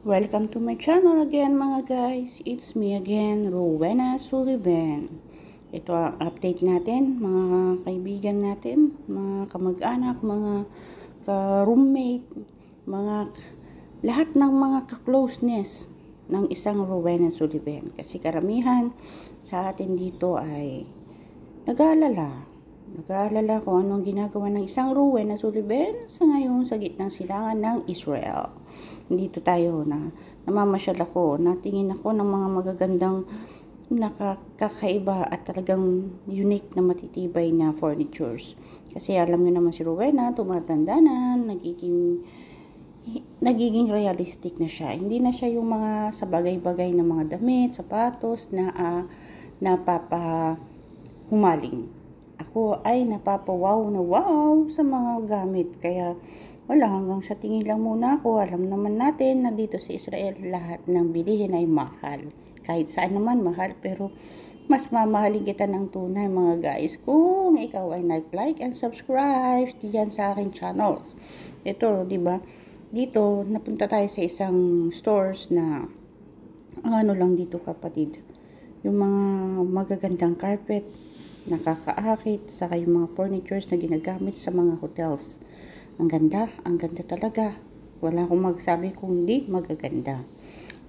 Welcome to my channel again mga guys. It's me again, Rowena Sullivan. Ito ang update natin, mga kaibigan natin, mga kamag-anak, mga ka-roommate, mga lahat ng mga ka-closeness ng isang Rowena Sullivan. Kasi karamihan sa atin dito ay nag-aalala kung anong ginagawa ng isang Rowena Sullivan sa ngayon sa gitnang silangan ng Israel. Dito tayo na namamasyal ako, natingin ako ng mga magagandang nakakaiba at talagang unique na matitibay na furnitures. Kasi alam niyo naman si Rowena, tumatanda na, nagiging realistic na siya. Hindi na siya yung mga sa bagay-bagay na mga damit, sapatos na napapahumaling. Ako ay napapawaw na wow sa mga gamit. Kaya wala, hanggang sa tingin lang muna ako. Alam naman natin na dito sa Israel lahat ng bilihin ay mahal. Kahit saan naman mahal, pero mas mamahalin kita ng tunay mga guys kung ikaw ay nag-like and subscribe diyan sa aking channel. Ito, di ba? Dito napunta tayo sa isang stores na ano lang dito kapatid. Yung mga magagandang carpet, nakakaakit, saka yung mga furnitures na ginagamit sa mga hotels. Ang ganda talaga. Wala akong magsabi kung hindi magaganda.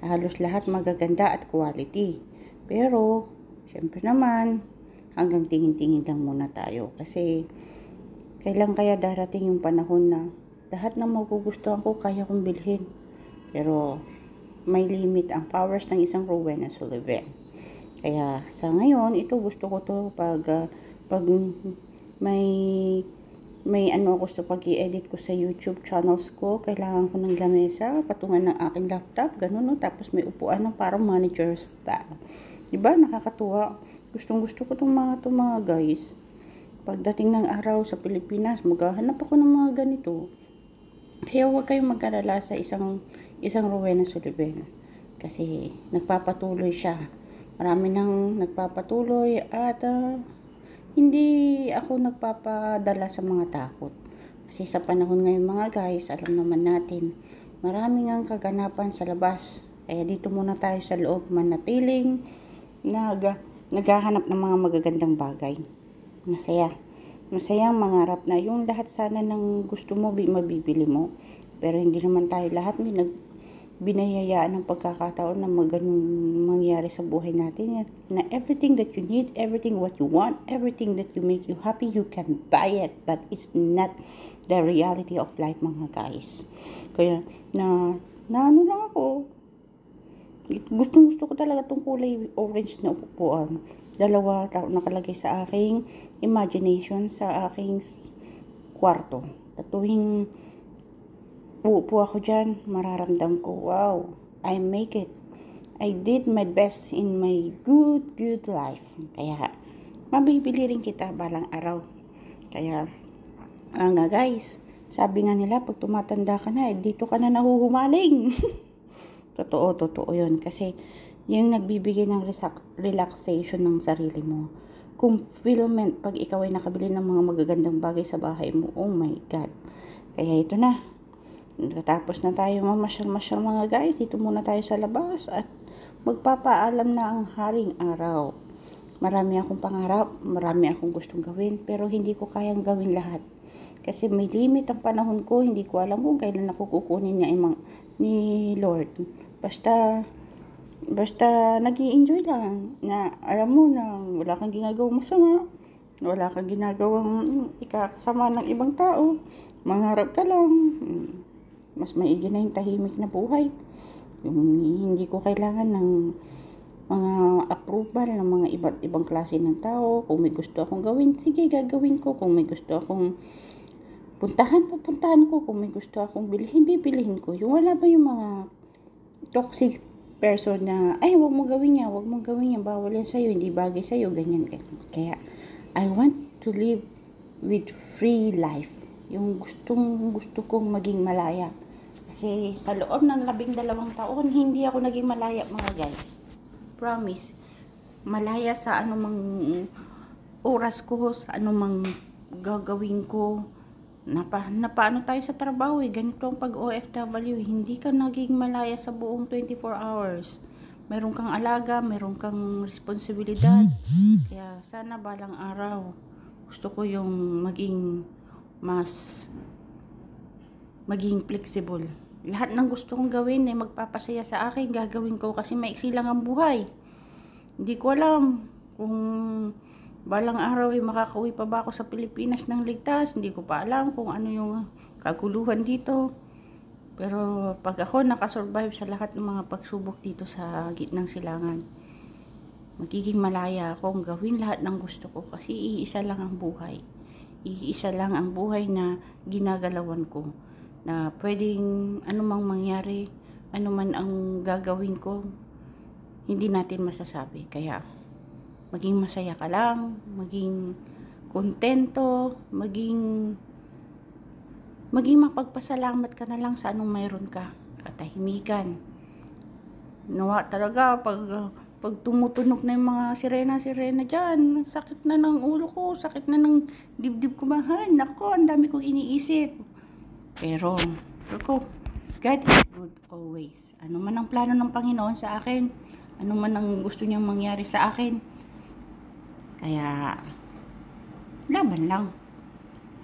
Halos lahat magaganda at quality. Pero, syempre naman, hanggang tingin-tingin lang muna tayo. Kasi, kailan kaya darating yung panahon na lahat ng magugustuhan ko kaya kong bilhin. Pero, may limit ang powers ng isang Rowena Sullivan. Kaya sa ngayon, ito gusto ko to pag may ano ako sa pag-i-edit ko sa YouTube channels ko, kailangan ko ng lamesa, patungan ng aking laptop, ganun no, tapos may upuan ng parang manager style. Diba? Nakakatuwa. Gustong-gusto ko tong mga guys. Pagdating ng araw sa Pilipinas, maghahanap ako ng mga ganito. Kaya huwag kayong mag-alala sa isang Rowena Sullivan. Kasi nagpapatuloy siya. Marami nang nagpapatuloy at hindi ako nagpapadala sa mga takot. Kasi sa panahon ngayon mga guys, alam naman natin, maraming ang kaganapan sa labas. Kaya dito muna tayo sa loob manatiling naghahanap ng mga magagandang bagay. Masayang mangarap na yung lahat sana ng gusto mo mabibili mo. Pero hindi naman tayo lahat binayayaan ng pagkakataon na ganun mangyari sa buhay natin na everything that you need, everything what you want, everything that you make you happy, you can buy it, but it's not the reality of life mga guys. Kaya na ano lang ako, gustong ko talaga tong kulay orange na upuan. Dalawa nakalagay sa aking imagination sa aking kwarto. Tuwing uupo ako dyan, mararamdam ko, wow, I make it. I did my best in my good life. Kaya, mabibili rin kita balang araw. Kaya, nga guys, sabi nga nila, pag tumatanda ka na, dito ka na nahuhumaling. Totoo yun. Kasi, yung nagbibigay ng relaxation ng sarili mo. Fulfillment, pag ikaw ay nakabili ng mga magagandang bagay sa bahay mo, oh my God. Kaya ito na. Tapos na tayo mamasyal mga guys. Dito muna tayo sa labas at magpapaalam na ang haring araw. Marami akong pangarap, marami akong gustong gawin, pero hindi ko kayang gawin lahat. Kasi may limit ang panahon ko, hindi ko alam kung kailan ako kukunin niya ni Lord. Basta nag-i-enjoy lang na alam mo na wala kang ginagawang masama, wala kang ginagawang ikakasama ng ibang tao, mangarap ka lang. Mas maigi na yung tahimik na buhay. Yung hindi ko kailangan ng mga approval ng mga iba't ibang klase ng tao. Kung may gusto akong gawin, sige, gagawin ko. Kung may gusto akong pupuntahan ko. Kung may gusto akong bibilihin ko. Yung wala ba yung mga toxic person na, ay, wag mong gawin yan, bawal yan sa'yo, hindi bagay sa'yo, ganyan. Kaya, I want to live with free life. Yung gusto kong maging malaya. Kasi sa loob ng 12 taon, hindi ako naging malaya mga guys. Promise. Malaya sa anumang oras ko, sa anumang gagawin ko, Napaano tayo sa trabaho eh. Ganito ang pag OFW. Hindi ka naging malaya sa buong 24 hours. Meron kang alaga, meron kang responsibilidad. Kaya sana balang araw, gusto ko yung maging flexible. Lahat ng gusto kong gawin ay magpapasaya sa akin, gagawin ko kasi maiksi lang ang buhay. Hindi ko alam kung balang araw ay makakauwi pa ba ako sa Pilipinas ng ligtas. Hindi ko pa alam kung ano yung kaguluhan dito. Pero pag ako nakasurvive sa lahat ng mga pagsubok dito sa gitnang silangan, magiging malaya akong gawin lahat ng gusto ko kasi iisa lang ang buhay. Iisa lang ang buhay na ginagalawan ko. Na pwedeng anumang mangyari, anuman ang gagawin ko, hindi natin masasabi. Kaya maging masaya ka lang, maging kontento, maging mapagpasalamat ka na lang sa anong mayroon ka. Katahimikan. Nawa talaga pag tumutunog na yung mga sirena dyan, sakit na ng ulo ko, sakit na ng dibdib ko, mahal. Nako, ang dami kong iniisip. Pero God is good always. Ano man ang plano ng Panginoon sa akin, ano man ang gusto niyang mangyari sa akin, kaya laban lang.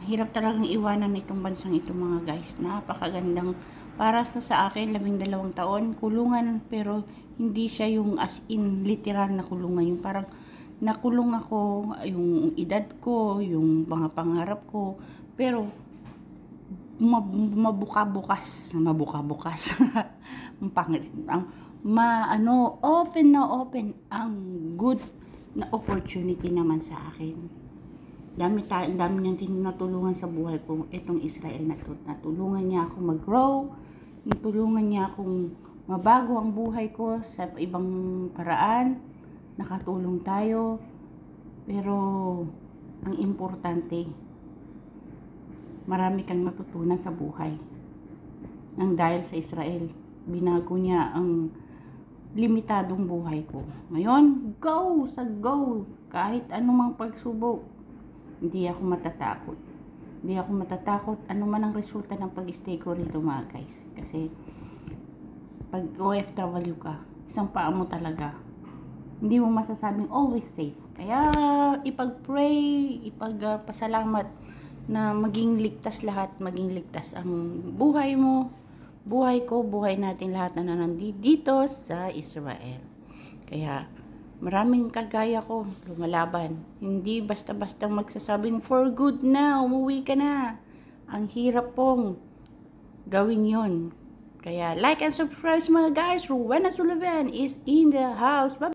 Hirap talagang iwanan itong bansang ito mga guys. Napakagandang para sa akin, 12 taon kulungan, pero hindi siya yung as in literal na kulungan, yung parang nakulong ako, yung edad ko, yung mga pangarap ko, pero mabuka-bukas ang pangit, open ang good na opportunity naman sa akin. Dami niyang tinatulungan sa buhay ko. Itong Israel na to, natulungan niya ako mag-grow, natulungan niya akong mabago ang buhay ko sa ibang paraan, nakatulong tayo. Pero ang importante, marami kang matutunan sa buhay. Nang dahil sa Israel, binago niya ang limitadong buhay ko. Ngayon, go! Kahit anumang pagsubok, hindi ako matatakot. Ano man ang resulta ng pag-stay ko rito mga guys. Kasi, pag OFW ka, isang paa mo talaga, hindi mo masasabing always safe. Kaya, ipag-pray, ipagpasalamat na maging ligtas lahat, maging ligtas ang buhay mo, buhay ko, buhay natin lahat na nandito sa Israel. Kaya, maraming kagaya ko, lumalaban. Hindi basta-basta magsasabing, for good na, umuwi ka na. Ang hirap pong gawin yon. Kaya, like and subscribe mga guys. Rowena Sullivan is in the house. Bye!